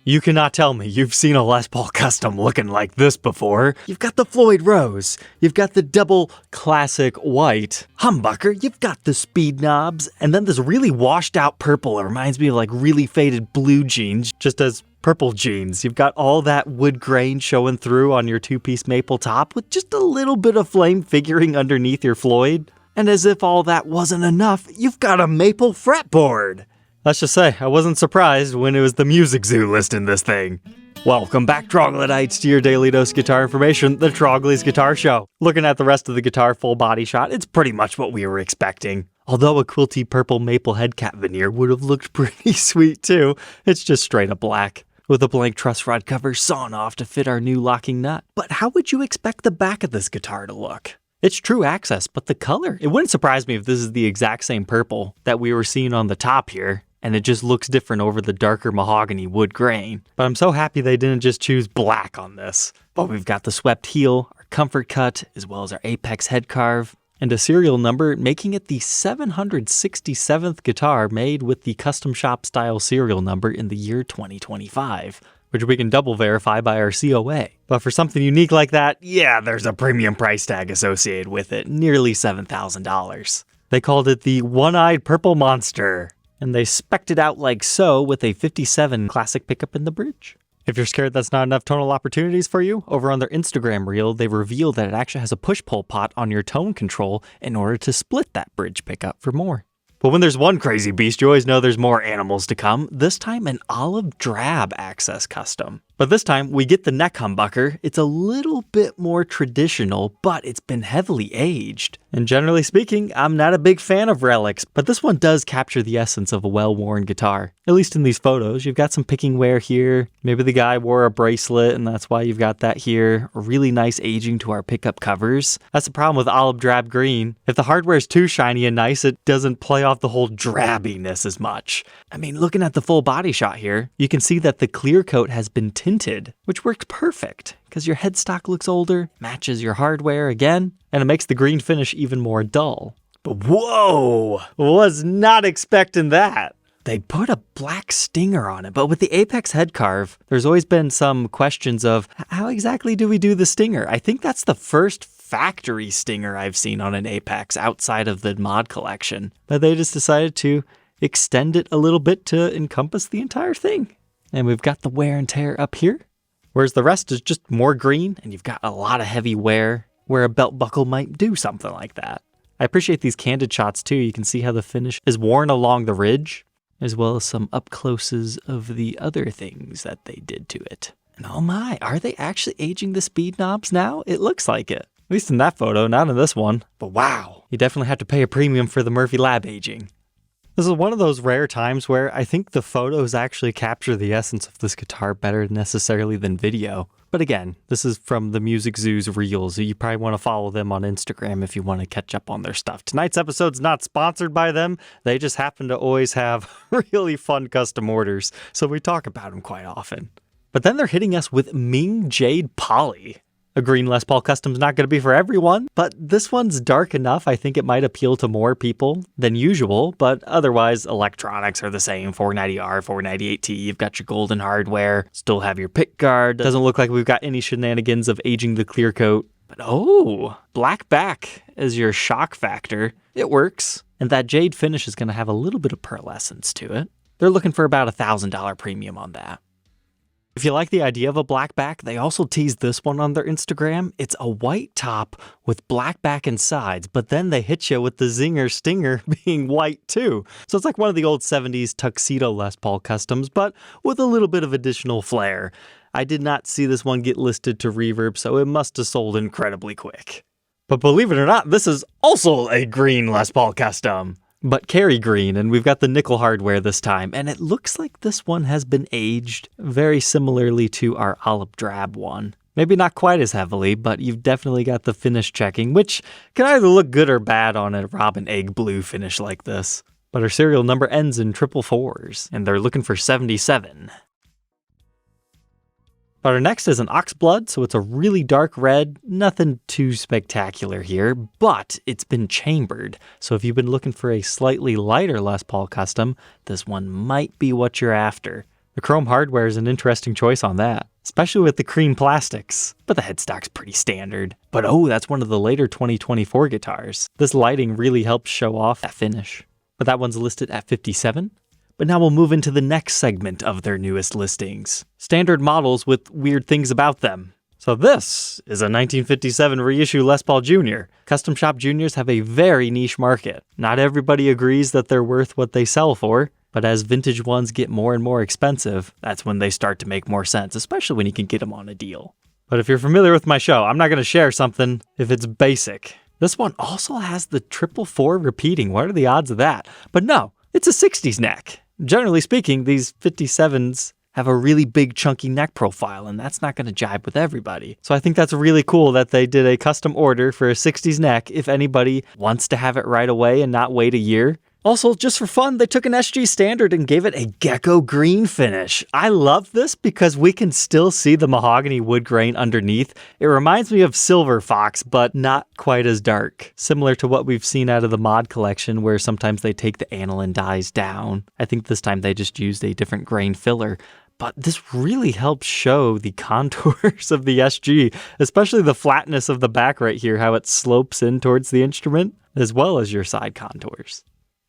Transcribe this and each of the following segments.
You cannot tell me you've seen a Les Paul Custom looking like this before. You've got the Floyd Rose, you've got the double classic white humbucker, you've got the speed knobs, and then this really washed out purple. It reminds me of like really faded blue jeans, just as purple jeans. You've got all that wood grain showing through on your two-piece maple top with just a little bit of flame figuring underneath your Floyd. And as if all that wasn't enough, you've got a maple fretboard. Let's just say, I wasn't surprised when it was the Music Zoo listing this thing. Welcome back, Troglodytes, to your daily dose guitar information, the Trogly's Guitar Show. Looking at the rest of the guitar full body shot, it's pretty much what we were expecting. Although a quilty purple maple head cap veneer would have looked pretty sweet too, it's just straight up black, with a blank truss rod cover sawn off to fit our new locking nut. But how would you expect the back of this guitar to look? It's true axcess, but the color, it wouldn't surprise me if this is the exact same purple that we were seeing on the top here, and it just looks different over the darker mahogany wood grain. But I'm so happy they didn't just choose black on this. But we've got the swept heel, our comfort cut, as well as our apex head carve, and a serial number making it the 767th guitar made with the custom shop style serial number in the year 2025, which we can double verify by our COA. But for something unique like that, yeah, there's a premium price tag associated with it, nearly $7,000. They called it the One-Eyed Purple Monster, and they spec'd it out like so with a 57 classic pickup in the bridge. If you're scared that's not enough tonal opportunities for you, over on their Instagram reel, they reveal that it actually has a push-pull pot on your tone control in order to split that bridge pickup for more. But when there's one crazy beast, you always know there's more animals to come, this time an olive drab axcess custom. But this time, we get the neck humbucker. It's a little bit more traditional, but it's been heavily aged. And generally speaking, I'm not a big fan of relics, but this one does capture the essence of a well-worn guitar. At least in these photos, you've got some picking wear here. Maybe the guy wore a bracelet and that's why you've got that here. A really nice aging to our pickup covers. That's the problem with olive drab green. If the hardware is too shiny and nice, it doesn't play off the whole drabbiness as much. I mean, looking at the full body shot here, you can see that the clear coat has been tinted, which works perfect because your headstock looks older, matches your hardware again, and it makes the green finish even more dull. But whoa, was not expecting that. They put a black stinger on it, but with the apex head carve, there's always been some questions of how exactly do we do the stinger? I think that's the first factory stinger I've seen on an apex outside of the mod collection, but they just decided to extend it a little bit to encompass the entire thing. And we've got the wear and tear up here, whereas the rest is just more green, and you've got a lot of heavy wear where a belt buckle might do something like that. I appreciate these candid shots too. You can see how the finish is worn along the ridge, as well as some up closes of the other things that they did to it. And oh my, are they actually aging the speed knobs now? It looks like it. At least in that photo, not in this one. But wow, you definitely have to pay a premium for the Murphy Lab aging. This is one of those rare times where I think the photos actually capture the essence of this guitar better necessarily than video. But again, this is from the Music Zoo's reels, so you probably want to follow them on Instagram if you want to catch up on their stuff. Tonight's episode's not sponsored by them. They just happen to always have really fun custom orders, so we talk about them quite often. But then they're hitting us with Ming Jade Poly. A green Les Paul Custom's not going to be for everyone, but this one's dark enough I think it might appeal to more people than usual, but otherwise electronics are the same. 490R, 498T, you've got your golden hardware, still have your pick guard. Doesn't look like we've got any shenanigans of aging the clear coat, but oh, black back as your shock factor. It works, and that jade finish is going to have a little bit of pearlescence to it. They're looking for about $1,000 premium on that. If you like the idea of a black back, they also teased this one on their Instagram. It's a white top with black back and sides, but then they hit you with the zinger stinger being white too. So it's like one of the old 70s Tuxedo Les Paul Customs, but with a little bit of additional flair. I did not see this one get listed to Reverb, so it must have sold incredibly quick. But believe it or not, this is also a green Les Paul Custom, but Kerry green, and we've got the nickel hardware this time, and it looks like this one has been aged very similarly to our olive drab one. Maybe not quite as heavily, but you've definitely got the finish checking, which can either look good or bad on a robin egg blue finish like this. But our serial number ends in 444s, and they're looking for 77. But our next is an oxblood, so it's a really dark red, nothing too spectacular here, but it's been chambered. So if you've been looking for a slightly lighter Les Paul Custom, this one might be what you're after. The chrome hardware is an interesting choice on that, especially with the cream plastics, but the headstock's pretty standard. But oh, that's one of the later 2024 guitars. This lighting really helps show off that finish. But that one's listed at $57. But now we'll move into the next segment of their newest listings. Standard models with weird things about them. So this is a 1957 reissue Les Paul Jr. Custom Shop Juniors have a very niche market. Not everybody agrees that they're worth what they sell for, but as vintage ones get more and more expensive, that's when they start to make more sense, especially when you can get them on a deal. But if you're familiar with my show, I'm not going to share something if it's basic. This one also has the 444 repeating. What are the odds of that? But no, it's a 60s neck. Generally speaking, these 57s have a really big chunky neck profile, and that's not going to jibe with everybody. So I think that's really cool that they did a custom order for a 60s neck if anybody wants to have it right away and not wait a year. Also, just for fun, they took an SG standard and gave it a gecko green finish. I love this because we can still see the mahogany wood grain underneath. It reminds me of Silver Fox, but not quite as dark. Similar to what we've seen out of the mod collection, where sometimes they take the aniline dyes down. I think this time they just used a different grain filler. But this really helps show the contours of the SG, especially the flatness of the back right here, how it slopes in towards the instrument, as well as your side contours.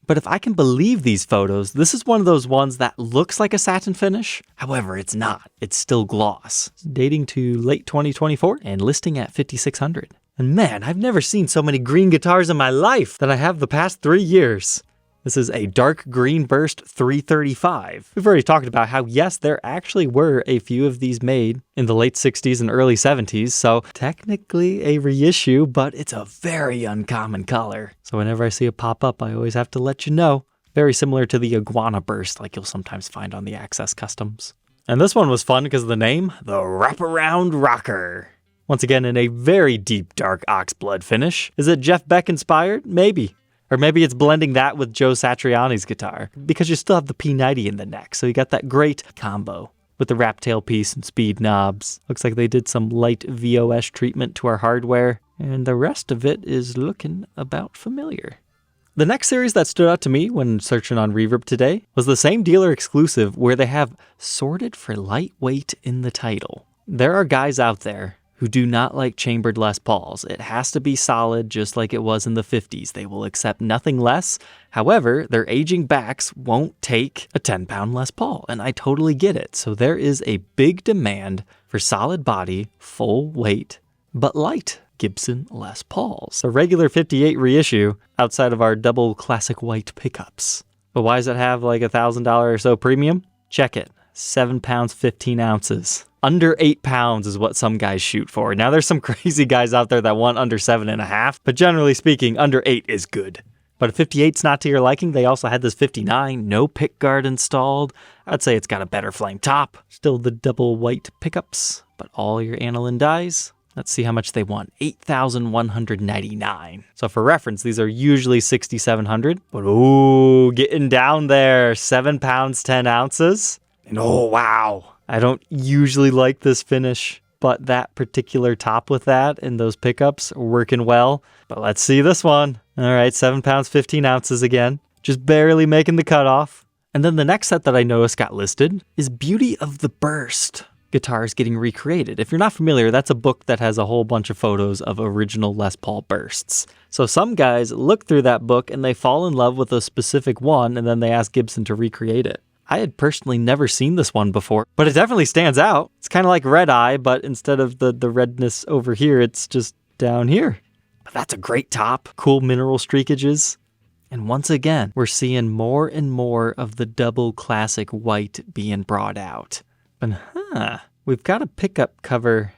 But if I can believe these photos, this is one of those ones that looks like a satin finish. However, it's not. It's still gloss. It's dating to late 2024 and listing at $5,600. And man, I've never seen so many green guitars in my life than I have the past 3 years. This is a dark green burst 335. We've already talked about how, yes, there actually were a few of these made in the late 60s and early 70s, so technically a reissue, but it's a very uncommon color. So whenever I see it pop up, I always have to let you know. Very similar to the iguana burst like you'll sometimes find on the Axcess Customs. And this one was fun because of the name, the Wraparound Rocker. Once again, in a very deep dark oxblood finish. Is it Jeff Beck inspired? Maybe. Or maybe it's blending that with Joe Satriani's guitar, because you still have the P90 in the neck, so you got that great combo with the wrap tailpiece and speed knobs. Looks like they did some light VOS treatment to our hardware, and the rest of it is looking about familiar. The next series that stood out to me when searching on Reverb today was the same dealer exclusive where they have Sorted for Lightweight in the title. There are guys out there who do not like chambered Les Pauls. It has to be solid just like it was in the 50s. They will accept nothing less. However, their aging backs won't take a 10-pound Les Paul, and I totally get it. So there is a big demand for solid body, full weight, but light Gibson Les Pauls. A regular 58 reissue outside of our double classic white pickups. But why does it have like $1,000 or so premium? Check it. 7 pounds, 15 ounces. Under 8 pounds is what some guys shoot for. Now, there's some crazy guys out there that want under 7.5, but generally speaking, under 8 is good. But if 58's not to your liking, they also had this 59, no pick guard installed. I'd say it's got a better flame top. Still the double white pickups, but all your aniline dyes. Let's see how much they want. $8,199. So for reference, these are usually $6,700. But ooh, getting down there. 7 pounds, 10 ounces. And oh, wow. I don't usually like this finish, but that particular top with that and those pickups are working well. But let's see this one. All right, 7 pounds, 15 ounces again. Just barely making the cutoff. And then the next set that I noticed got listed is Beauty of the Burst. Guitars getting recreated. If you're not familiar, that's a book that has a whole bunch of photos of original Les Paul bursts. So some guys look through that book and they fall in love with a specific one and then they ask Gibson to recreate it. I had personally never seen this one before, but it definitely stands out. It's kind of like Red Eye, but instead of the redness over here, it's just down here. But that's a great top, cool mineral streakages. And once again, we're seeing more and more of the double classic white being brought out. But we've got a pickup cover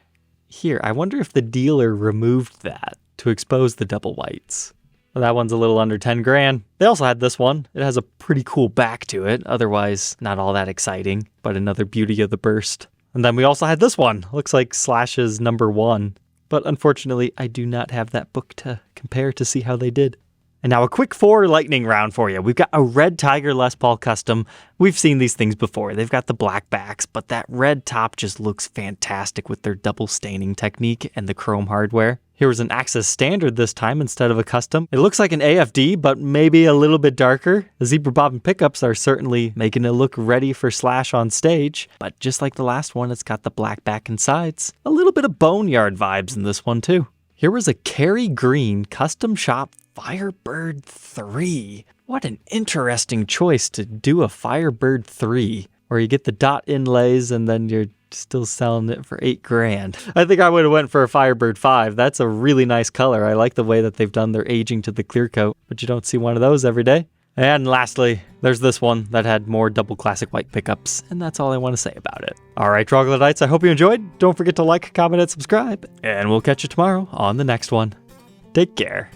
here. I wonder if the dealer removed that to expose the double whites. Well, that one's a little under 10 grand. They also had this one. It has a pretty cool back to it. Otherwise, not all that exciting, but another Beauty of the Burst. And then we also had this one. Looks like Slash's #1. But unfortunately, I do not have that book to compare to see how they did. And now a quick 4 lightning round for you. We've got a red Tiger Les Paul Custom. We've seen these things before. They've got the black backs, but that red top just looks fantastic with their double staining technique and the chrome hardware. Here was an Axcess standard this time instead of a custom. It looks like an AFD, but maybe a little bit darker. The zebra bobbin pickups are certainly making it look ready for Slash on stage. But just like the last one, it's got the black back and sides. A little bit of Boneyard vibes in this one too. Here was a Kerry Green custom shop Firebird 3. What an interesting choice to do a Firebird 3, where you get the dot inlays and then you're still selling it for $8,000. I think I would have went for a Firebird 5. That's a really nice color. I like the way that they've done their aging to the clear coat, but you don't see one of those every day. And lastly, there's this one that had more double classic white pickups, and that's all I want to say about it. All right, Troglodytes, I hope you enjoyed. Don't forget to like, comment, and subscribe, and we'll catch you tomorrow on the next one. Take care.